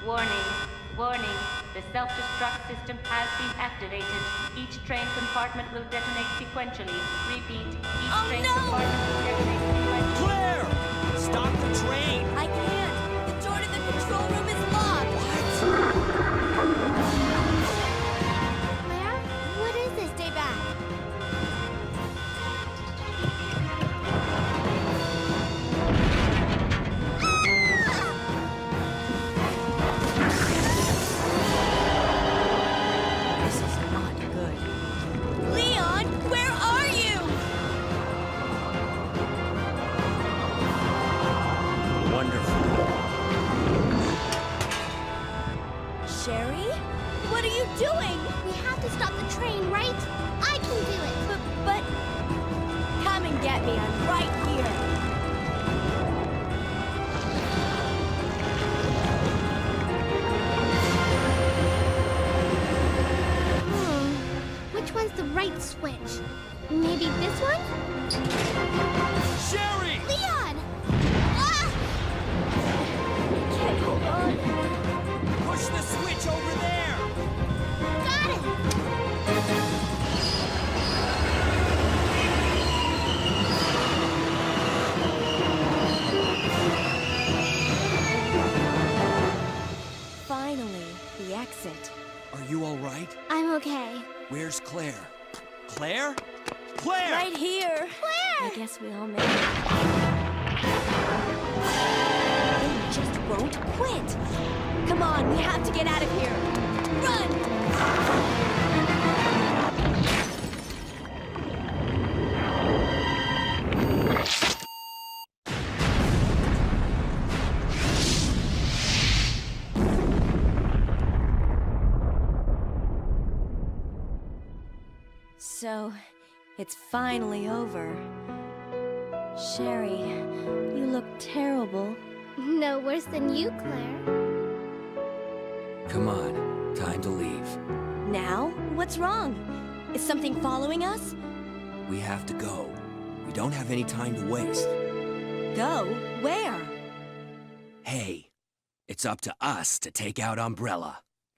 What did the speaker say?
Warning, warning. The self-destruct system has been activated. Each train compartment will detonate sequentially. Repeat, each train compartment will detonate sequentially. Claire! Stop the train! I can't. The door to the control room is locked. Claire, what is this? Stay back. This is not good. Leon, where are you? Wonderful. Sherry? What are you doing? We have to stop the train, right? I can do it. But come and get me. I'm right here. Which one's the right switch? Maybe this one? Sherry! Leon! Ah! Can't hold on. Push the switch over there! Got it! Finally, the exit. Are you all right? I'm okay. Where's Claire? Claire? Claire! Right here. Claire! I guess we all made it. They just won't quit. Come on, we have to get out of here. Run! So, it's finally over. Sherry, you look terrible. No worse than you, Claire. Come on, time to leave. Now? What's wrong? Is something following us? We have to go. We don't have any time to waste. Go? Where? Hey, it's up to us to take out Umbrella.